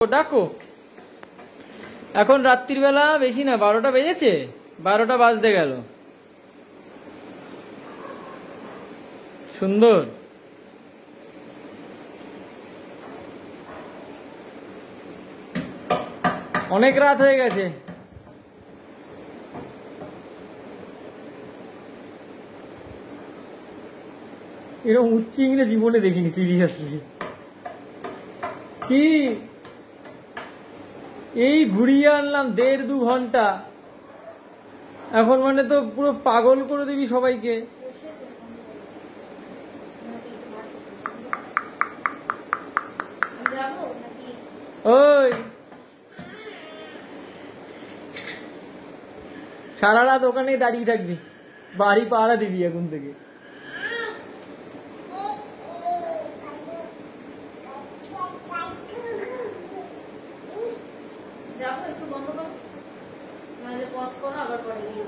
ডাকো। এখন রাত্রির বেলা বেশি না, 12টা বেজেছে, 12টা বাজতে গেল। সুন্দর। অনেক রাত হয়ে গেছে। এরকম উচ্চ ইংরেজি বলে দেখিনি সিরিয়াসলি। কি এই ঘুরিয়ে আনলাম 1.5-2 ঘন্টা, এখন মানে তো পুরো পাগল করে দিবি সবাইকে। ওই সারা রাত ওখানে দাঁড়িয়ে থাকবি, বাড়ি পাহারা দিবি এখন থেকে। যাবো একটু বন্ধ করো, নাহলে পজ করো আবার পরে গিয়ে